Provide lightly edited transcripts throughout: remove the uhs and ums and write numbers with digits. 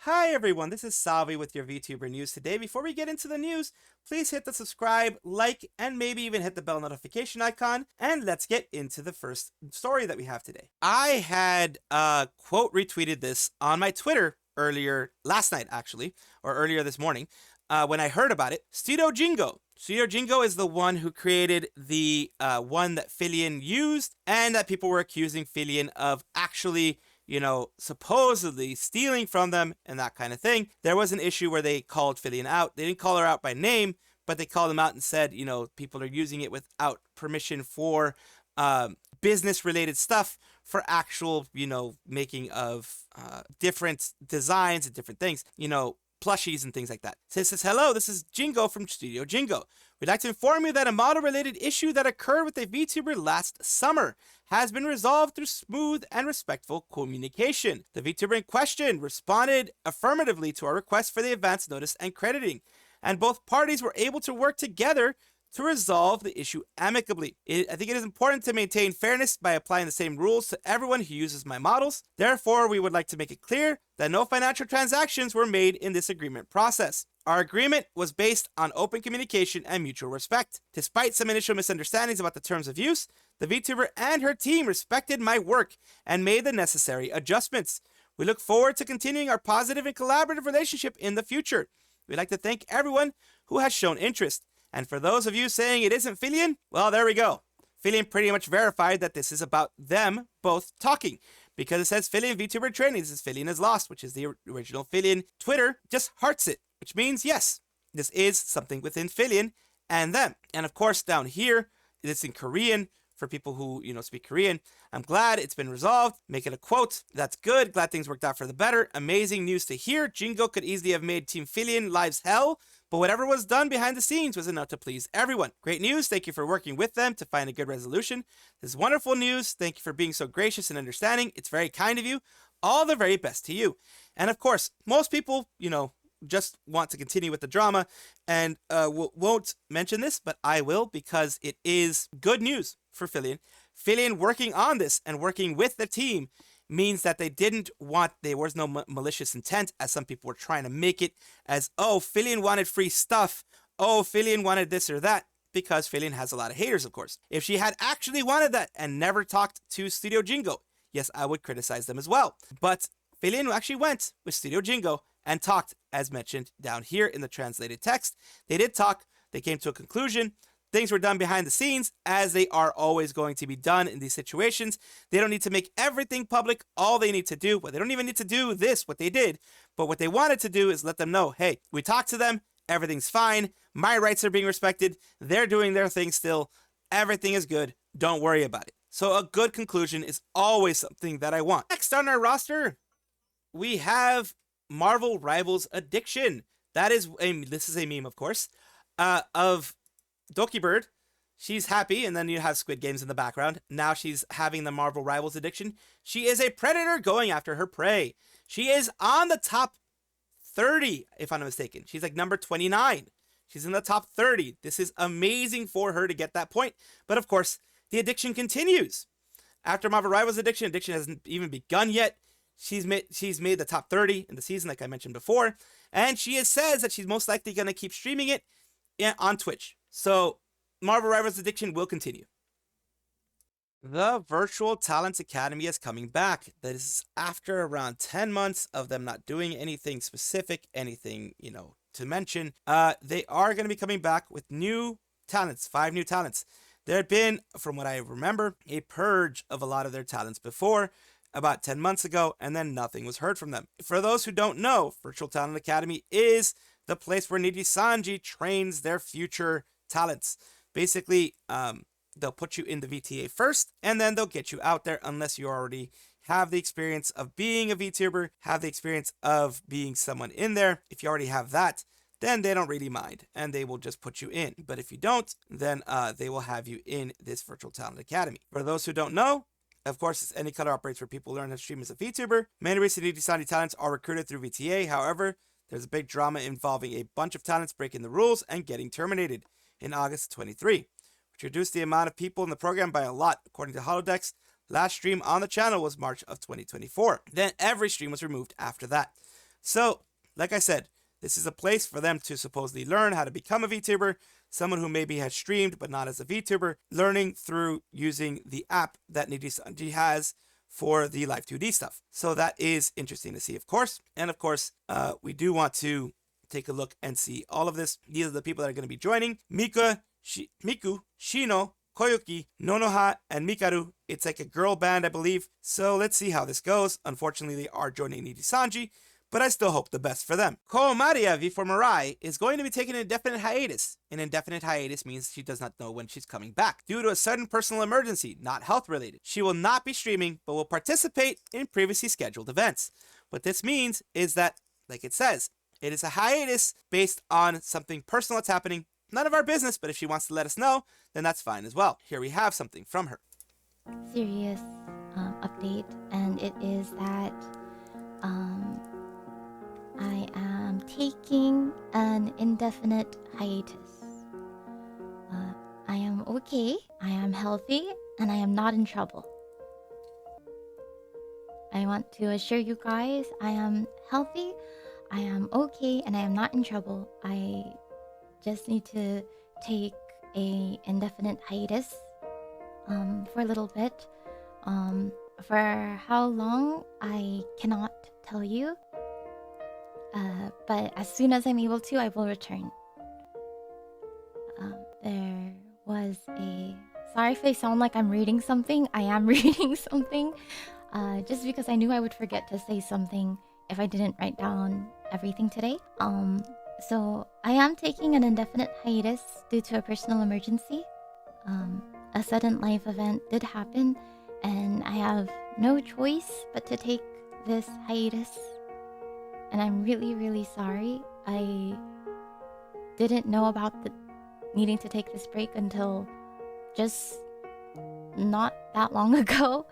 Hi everyone, this is Salvi with your VTuber news today. Before we get into the news, please hit the subscribe, like, and maybe even hit the bell notification icon, and let's get into the first story that we have today. I had quote retweeted this on my Twitter earlier, last night actually, or earlier this morning, when I heard about it. Studio Jingo. Studio Jingo is the one who created the one that Fillian used, and that people were accusing Fillian of actually, supposedly stealing from them and that kind of thing. There was an issue where they called Fillian out. They didn't call her out by name, but they called him out and said, people are using it without permission for business-related stuff for actual, making of different designs and different things, plushies and things like that. So it says, hello, this is Jingo from Studio Jingo. We'd like to inform you that a model-related issue that occurred with a VTuber last summer has been resolved through smooth and respectful communication. The VTuber in question responded affirmatively to our request for the advance notice and crediting, and both parties were able to work together to resolve the issue amicably. I think it is important to maintain fairness by applying the same rules to everyone who uses my models. Therefore, we would like to make it clear that no financial transactions were made in this agreement process. Our agreement was based on open communication and mutual respect. Despite some initial misunderstandings about the terms of use, the VTuber and her team respected my work and made the necessary adjustments. We look forward to continuing our positive and collaborative relationship in the future. We'd like to thank everyone who has shown interest. And for those of you saying it isn't Fillian, well, there we go. Fillian pretty much verified that this is about them both talking, because it says Fillian VTuber training. This is Fillian is lost, which is the original Fillian. Twitter just hearts it, which means yes, this is something within Fillian and them. And of course, down here, it's in Korean for people who, speak Korean. I'm glad it's been resolved. Make it a quote. That's good. Glad things worked out for the better. Amazing news to hear. Jingo could easily have made Team Fillian lives hell, but whatever was done behind the scenes was enough to please everyone. Great news. Thank you for working with them to find a good resolution. This is wonderful news. Thank you for being so gracious and understanding. It's very kind of you. All the very best to you. And of course, most people, just want to continue with the drama and won't mention this, but I will, because it is good news for Fillian. Fillian working on this and working with the team means that there was no malicious intent, as some people were trying to make it as, oh, Fillian wanted free stuff. Oh, Fillian wanted this or that, because Fillian has a lot of haters, of course. If she had actually wanted that and never talked to Studio Jingo, yes, I would criticize them as well. But Fillian actually went with Studio Jingo and talked, as mentioned down here in the translated text. They did talk. They came to a conclusion. Things were done behind the scenes, as they are always going to be done in these situations. They don't need to make everything public. All they need to do, they don't even need to do this, what they did, but what they wanted to do is let them know, hey, we talked to them. Everything's fine. My rights are being respected. They're doing their thing still. Everything is good. Don't worry about it. So a good conclusion is always something that I want. Next on our roster, we have Marvel Rivals Addiction. This is a meme, of course, of Doki Bird. She's happy, and then you have Squid Games in the background. Now she's having the Marvel Rivals Addiction. She is a predator going after her prey. She is on the top 30, if I'm not mistaken. She's like number 29. She's in the top 30. This is amazing for her to get that point. But of course, the addiction continues. After Marvel Rivals Addiction hasn't even begun yet. She's made the top 30 in the season, like I mentioned before. And she says that she's most likely going to keep streaming it on Twitch. So Marvel Rivals Addiction will continue. The Virtual Talents Academy is coming back. That is after around 10 months of them not doing anything specific, anything, to mention. They are going to be coming back with new talents, 5 new talents. There had been, from what I remember, a purge of a lot of their talents before, about 10 months ago, and then nothing was heard from them. For those who don't know, Virtual Talent Academy is the place where Nijisanji trains their future talents. Basically, they'll put you in the VTA first, and then they'll get you out there unless you already have the experience of being a VTuber, have the experience of being someone in there. If you already have that, then they don't really mind, and they will just put you in. But if you don't, then they will have you in this Virtual Talent Academy. For those who don't know, of course, Any Color operates where people learn how to stream as a VTuber. Many recent Nijisanji talents are recruited through VTA. However, there's a big drama involving a bunch of talents breaking the rules and getting terminated in August 23, which reduced the amount of people in the program by a lot. According to Holodecks, last stream on the channel was March of 2024. Then every stream was removed after that. So, like I said, this is a place for them to supposedly learn how to become a VTuber, someone who maybe has streamed but not as a VTuber, learning through using the app that Nijisanji has for the Live 2D stuff. So that is interesting to see, of course. And of course, we do want to take a look and see all of this. These are the people that are going to be joining. Miku, Shino, Koyuki, Nonoha, and Mikaru. It's like a girl band, I believe. So let's see how this goes. Unfortunately, they are joining Nijisanji, but I still hope the best for them. Kou Mariya, V4Mirai, is going to be taking an indefinite hiatus. An indefinite hiatus means she does not know when she's coming back, due to a sudden personal emergency, not health related. She will not be streaming, but will participate in previously scheduled events. What this means is that, like it says, it is a hiatus based on something personal that's happening. None of our business, but if she wants to let us know, then that's fine as well. Here we have something from her. Serious update, and it is that I am taking an indefinite hiatus. I am okay, I am healthy, and I am not in trouble. I want to assure you guys, I am healthy, I am okay, and I am not in trouble. I just need to take a indefinite hiatus for a little bit. For how long, I cannot tell you. But as soon as I'm able to, I will return. There was a... Sorry if I sound like I'm reading something. I am reading something. Just because I knew I would forget to say something if I didn't write down everything today. So I am taking an indefinite hiatus due to a personal emergency. A sudden life event did happen, and I have no choice but to take this hiatus. And I'm really, really sorry. I didn't know about the needing to take this break until just not that long ago.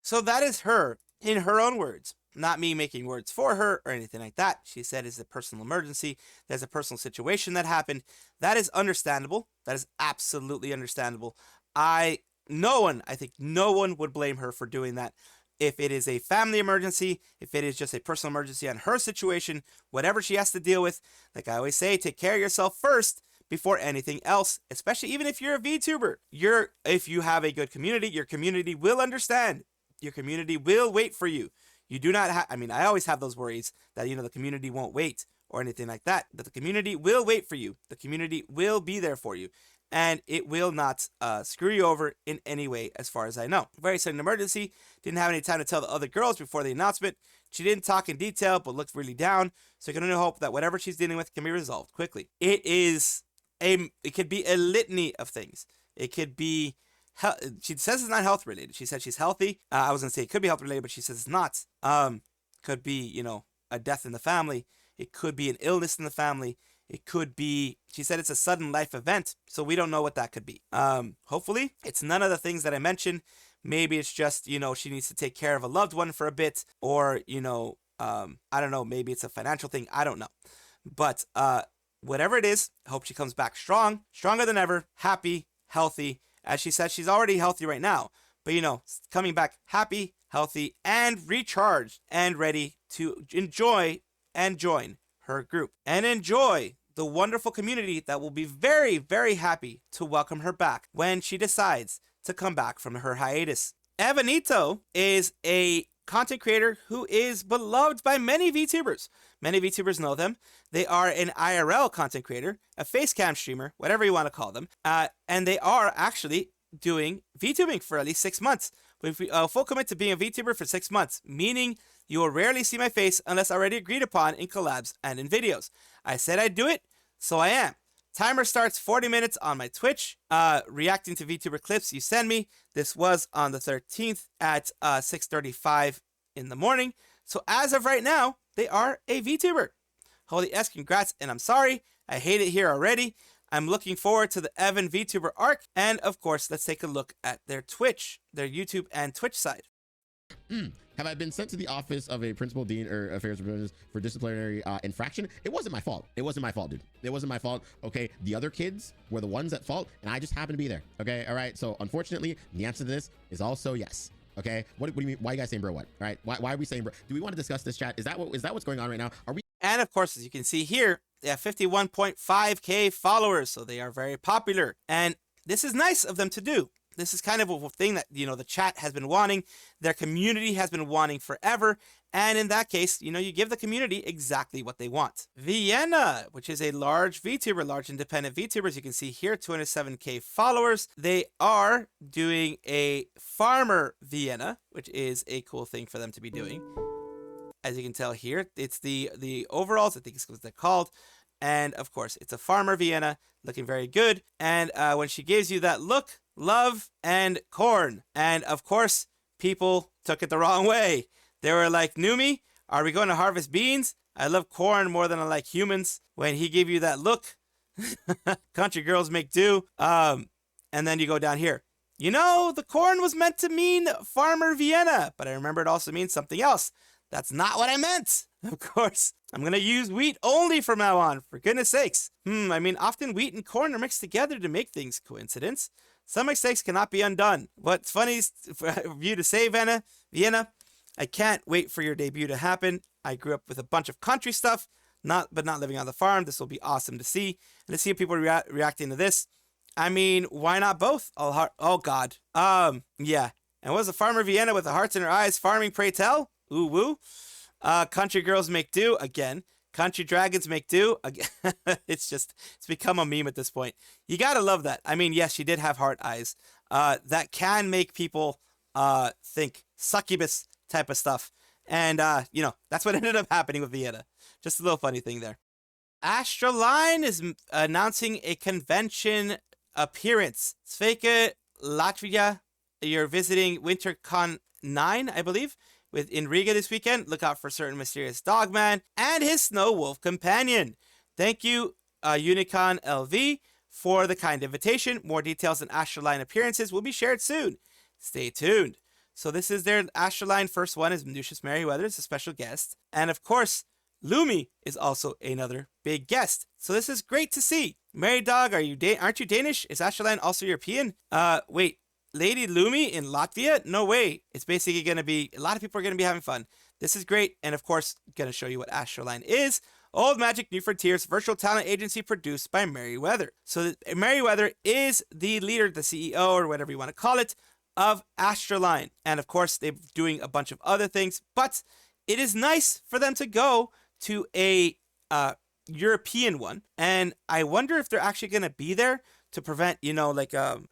So that is her, in her own words. Not me making words for her or anything like that. She said it's a personal emergency. There's a personal situation that happened. That is understandable. That is absolutely understandable. I think no one would blame her for doing that. If it is a family emergency, if it is just a personal emergency on her situation, whatever she has to deal with, like I always say, take care of yourself first before anything else, especially even if you're a VTuber. If you have a good community, your community will understand. Your community will wait for you. You do not have, I always have those worries that, the community won't wait or anything like that. But the community will wait for you. The community will be there for you. And it will not screw you over in any way, as far as I know. Very sudden emergency. Didn't have any time to tell the other girls before the announcement. She didn't talk in detail, but looked really down. So you can only hope that whatever she's dealing with can be resolved quickly. It could be a litany of things. It could be, she says it's not health related. She said she's healthy. I was going to say it could be health related, but she says it's not. Could be, a death in the family. It could be an illness in the family. It could be, she said it's a sudden life event, so we don't know what that could be. Hopefully, it's none of the things that I mentioned. Maybe it's just, she needs to take care of a loved one for a bit, or, I don't know, maybe it's a financial thing. I don't know. But whatever it is, I hope she comes back stronger than ever, happy, healthy. As she said, she's already healthy right now. But, coming back happy, healthy, and recharged, and ready to enjoy and join her group and enjoy the wonderful community that will be very, very happy to welcome her back when she decides to come back from her hiatus. Evanito is a content creator who is beloved by many VTubers. Many VTubers know them. They are an IRL content creator, a facecam streamer, whatever you want to call them, and they are actually doing VTubing for at least 6 months. With full commit to being a VTuber for 6 months, meaning you will rarely see my face unless already agreed upon in collabs and in videos. I said I'd do it, so I am. Timer starts 40 minutes on my Twitch, reacting to VTuber clips you send me. This was on the 13th at 6:35 in the morning. So as of right now, they are a VTuber. Holy S, congrats, and I'm sorry. I hate it here already. I'm looking forward to the Evan VTuber arc. And of course, let's take a look at their Twitch, their YouTube and Twitch side. Have I been sent to the office of a principal, dean, or affairs representative for disciplinary infraction? It wasn't my fault. It wasn't my fault, dude. It wasn't my fault. Okay, the other kids were the ones at fault, and I just happened to be there. Okay, all right. So unfortunately, the answer to this is also yes. Okay, what do you mean? Why are you guys saying bro? What? All right, why are we saying bro? Do we want to discuss this, chat? Is that what's going on right now? Are we? And of course, as you can see here, they have 51.5k followers, so they are very popular. And this is nice of them to do. This is kind of a thing that, the chat has been wanting, their community has been wanting forever. And in that case, you give the community exactly what they want. Vienna, which is a large VTuber, large independent VTubers. You can see here, 207k followers. They are doing a farmer Vienna, which is a cool thing for them to be doing. As you can tell here, it's the overalls, I think is what they're called. And of course, it's a farmer Vienna, looking very good. And when she gives you that look, love, and corn. And of course, people took it the wrong way. They were like, Numi, are we going to harvest beans? I love corn more than I like humans. When he gave you that look, country girls make do. And then you go down here. The corn was meant to mean farmer Vienna, but I remember it also means something else. That's not what I meant. Of course, I'm going to use wheat only from now on, for goodness sakes. I mean, often wheat and corn are mixed together to make things. Coincidence? Some mistakes cannot be undone. What's funny is for you to say, Vienna, I can't wait for your debut to happen. I grew up with a bunch of country stuff, but not living on the farm. This will be awesome to see. And to see people reacting to this. I mean, why not both? Oh, God. Yeah. And was a farmer Vienna with the hearts in her eyes farming, pray tell? Ooh, woo. Country girls make do again. Country dragons make do again. It's become a meme at this point. You gotta love that. I mean, yes, she did have heart eyes. That can make people think succubus type of stuff. And that's what ended up happening with Vienna. Just a little funny thing there. Astraline is announcing a convention appearance. Sveka Latvia, you're visiting WinterCon 9, I believe, in Riga this weekend. Look out for certain mysterious dogman and his snow wolf companion. Thank you, Unicon LV, for the kind invitation. More details and Astraline appearances will be shared soon. Stay tuned. So this is their Astraline. First one is Lucius Merriweather, is a special guest. And of course, Lumi is also another big guest. So this is great to see. Mary Dog, aren't you Danish? Is Astraline also European? Wait. Lady Lumi in Latvia? No way. It's basically going to be, a lot of people are going to be having fun. This is great. And of course, going to show you what Astraline is. Old Magic, New Frontiers, virtual talent agency produced by Merriweather. So Merriweather is the leader, the CEO, or whatever you want to call it, of Astraline. And of course, they're doing a bunch of other things. But it is nice for them to go to a European one. And I wonder if they're actually going to be there to prevent,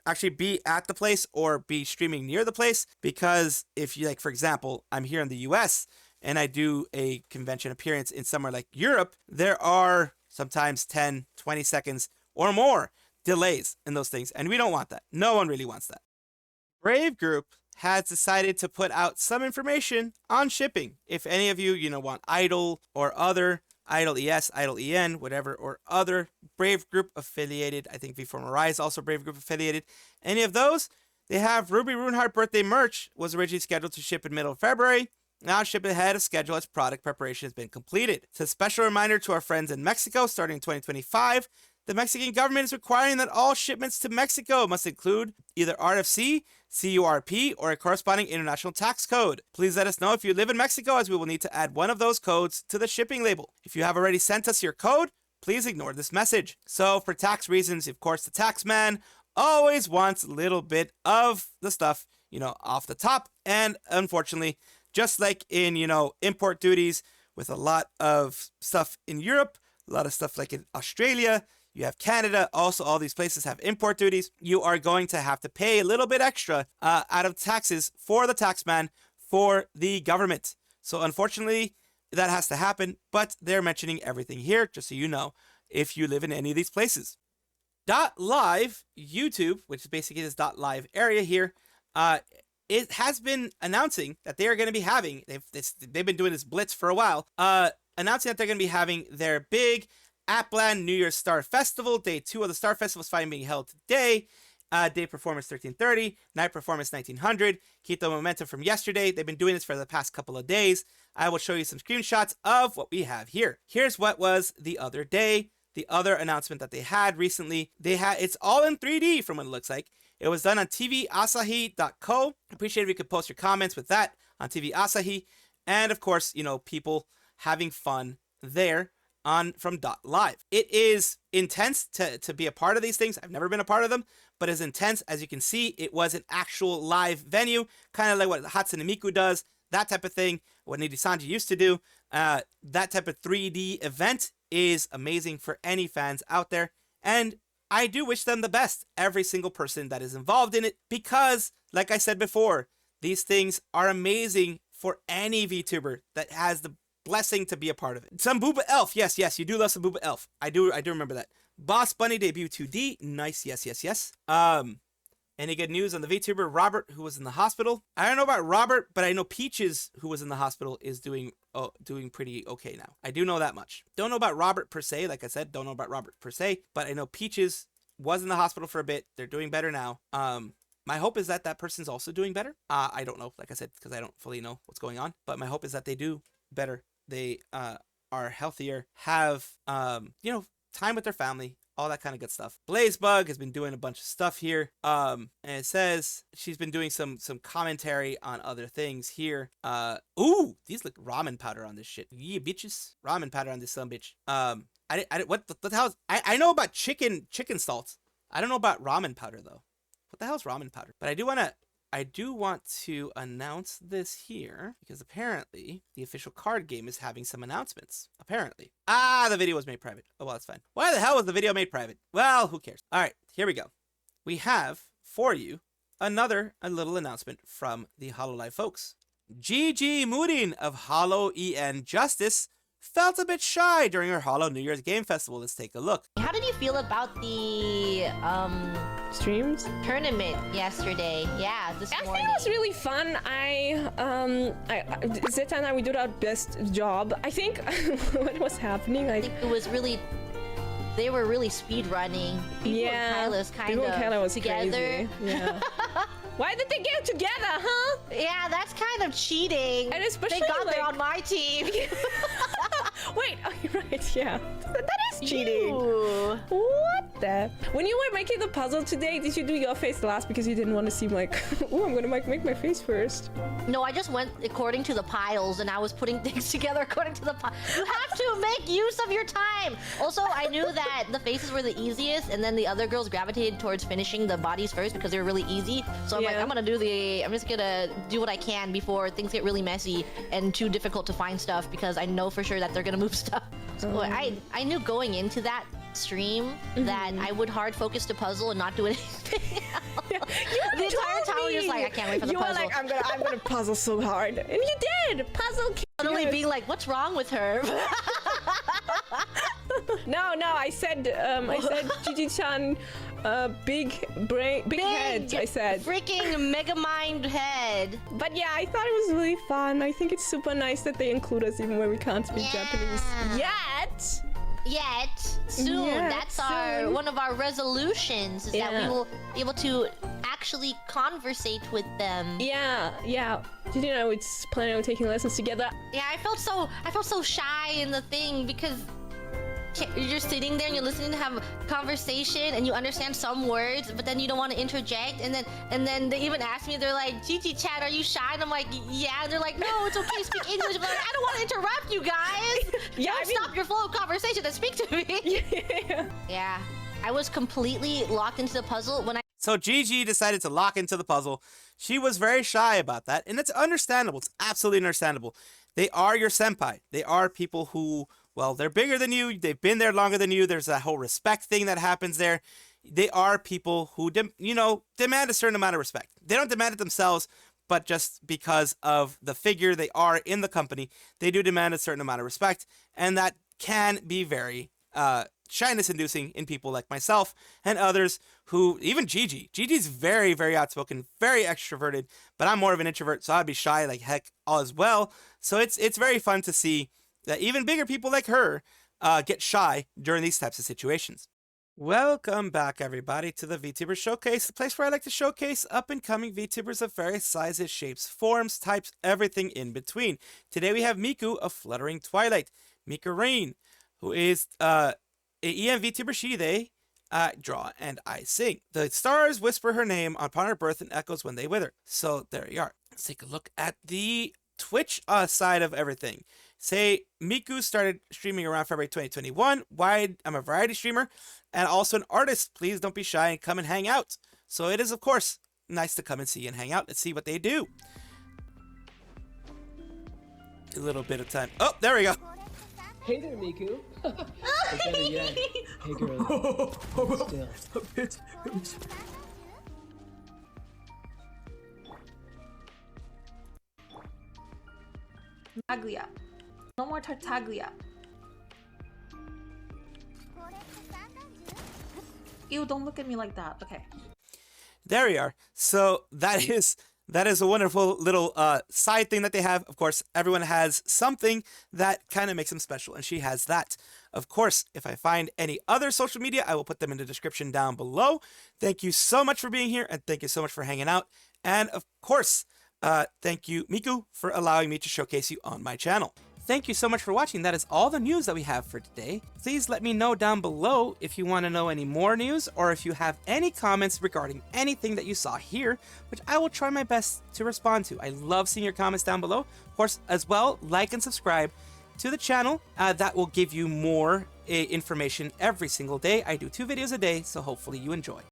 actually be at the place or be streaming near the place. Because if you, for example, I'm here in the US and I do a convention appearance in somewhere like Europe, there are sometimes 10, 20 seconds or more delays in those things. And we don't want that. No one really wants that. Brave Group has decided to put out some information on shipping. If any of you, want Idol or other Idol ES, Idol EN, whatever, or other Brave Group affiliated. I think V4Mirai is also Brave Group affiliated. Any of those, they have Ruby Runeheart birthday merch, was originally scheduled to ship in middle of February. Now ship ahead of schedule as product preparation has been completed. It's a special reminder to our friends in Mexico starting in 2025. The Mexican government is requiring that all shipments to Mexico must include either RFC, CURP, or a corresponding international tax code. Please let us know if you live in Mexico, as we will need to add one of those codes to the shipping label. If you have already sent us your code, please ignore this message. So for tax reasons, of course, the tax man always wants a little bit of the stuff, off the top. And unfortunately, just like in, import duties with a lot of stuff in Europe, a lot of stuff like in Australia, you have Canada, also all these places have import duties. You are going to have to pay a little bit extra out of taxes for the taxman for the government. So unfortunately, that has to happen, but they're mentioning everything here, just so you know, if you live in any of these places. .live YouTube, which is basically this .live area here, it has been announcing that they are going to be having, they've been doing this blitz for a while, announcing that they're going to be having their big Appland New Year's Star Festival. Day 2 of the Star Festival is finally being held today. Day performance 1330, night performance 1900. Keep the momentum from yesterday. They've been doing this for the past couple of days. I will show you some screenshots of what we have here. Here's what was the other day. The other announcement that they had recently. It's all in 3D from what it looks like. It was done on tvasahi.co. Appreciate if you could post your comments with that on TV Asahi. And of course, you know, people having fun there on from .live. It is intense to be a part of these things. I've never been a part of them, but it's intense. As you can see, it was an actual live venue, kind of like what Hatsune Miku does, that type of thing, what Nijisanji used to do. That type of 3D event is amazing for any fans out there. And I do wish them the best, every single person that is involved in it, because, like I said before, these things are amazing for any VTuber that has the blessing to be a part of it. Some Booba Elf. Yes, you do love some Booba Elf. I do remember that. Boss Bunny debut 2D. Nice. Yes. Any good news on the VTuber Robert, who was in the hospital? I don't know about Robert, but I know Peaches, who was in the hospital, is doing pretty okay now. I do know that much. Don't know about Robert per se. Like I said, don't know about Robert per se, but I know Peaches was in the hospital for a bit. They're doing better now. My hope is that person's also doing better. I don't know, like I said, because I don't fully know what's going on, but my hope is that they do better. They are healthier, have time with their family, all that kind of good stuff. Blazebug has been doing a bunch of stuff here. And it says she's been doing some commentary on other things here. Ooh, these look ramen powder on this shit. Yeah, bitches. Ramen powder on this son bitch. What the hell? I know about chicken salt. I don't know about ramen powder though. What the hell is ramen powder? But I do want to announce this here, because apparently the official card game is having some announcements. Apparently. The video was made private. Oh, well, that's fine. Why the hell was the video made private? Well, who cares? All right, here we go. We have for you a little announcement from the Hololive folks. Gigi Murin of Hololive Justice felt a bit shy during her Holo New Year's Game Festival. Let's take a look. How did you feel about the streams tournament yesterday? Yeah, this morning. I think it was really fun. Zeta and I, we did our best job. I think what was happening, I think it was really, they were really speed running. People and Kyla was together. Crazy. Yeah. Why did they get together, huh? Yeah, that's kind of cheating. And especially thank God they're on my team. Wait, oh, you're right, yeah. That is cheating. You. What the? When you were making the puzzle today, did you do your face last because you didn't want to seem like, oh, I'm gonna make my face first? No, I just went according to the piles and I was putting things together according to the pile. You have to make use of your time. Also, I knew that the faces were the easiest and then the other girls gravitated towards finishing the bodies first because they were really easy. So I'm like, I'm just gonna do what I can before things get really messy and too difficult to find stuff, because I know for sure that they're gonna move stuff. So I knew going into that stream that I would hard focus the puzzle and not do anything else. The entire time I was just like, I can't wait for the puzzle. You were like, I'm gonna puzzle so hard, and you did. Puzzle. Suddenly being like, what's wrong with her? No, I said Gigi-chan, big brain, big head. I said freaking mega mind head. But yeah, I thought it was really fun. I think it's super nice that they include us even when we can't speak Japanese yet. Soon. That's one of our resolutions is that we will be able to actually conversate with them. Yeah. Did you know it's planning on taking lessons together? Yeah, I felt so shy in the thing because you're just sitting there and you're listening to have a conversation and you understand some words, but then you don't want to interject, and then they even ask me, they're like, Gigi chat, are you shy? And I'm like, yeah, and they're like, no, it's okay, speak English. I'm like, I don't want to interrupt you guys. Stop your flow of conversation and speak to me. Yeah, I was completely locked into the puzzle when So Gigi decided to lock into the puzzle. She was very shy about that, and it's understandable. It's absolutely understandable. They are your senpai. They are people who, well, they're bigger than you. They've been there longer than you. There's that whole respect thing that happens there. They are people who, demand a certain amount of respect. They don't demand it themselves, but just because of the figure they are in the company, they do demand a certain amount of respect, and that can be very shyness-inducing in people like myself and others who, even Gigi. Gigi's very, very outspoken, very extroverted, but I'm more of an introvert, so I'd be shy like heck as well. So it's very fun to see that even bigger people like her get shy during these types of situations. Welcome back, everybody, to the Vtuber Showcase, the place where I like to showcase up-and-coming VTubers of various sizes, shapes, forms, types, everything in between. Today we have Miku of Fluttering Twilight, mikuryne, who is EM VTuber Shide, I draw and I sing. The stars whisper her name upon her birth and echoes when they wither. So there you are. Let's take a look at the Twitch side of everything. Say Miku started streaming around February 2021. I'm a variety streamer and also an artist. Please don't be shy and come and hang out. So it is, of course, nice to come and see and hang out. Let's see what they do. A little bit of time. Oh, there we go. Hey there, Miku. Or better yet, hey girl. Still. Tartaglia. No more Tartaglia. Ew, don't look at me like that. Okay. There we are. So that is a wonderful little side thing that they have. Of course, everyone has something that kind of makes them special, and she has that. Of course, if I find any other social media, I will put them in the description down below. Thank you so much for being here, and thank you so much for hanging out. And of course, thank you, Miku, for allowing me to showcase you on my channel. Thank you so much for watching. That is all the news that we have for today. Please let me know down below if you want to know any more news or if you have any comments regarding anything that you saw here, which I will try my best to respond to. I love seeing your comments down below. Of course, as well, like and subscribe to the channel. That will give you more information every single day. I do 2 videos a day, so hopefully you enjoy.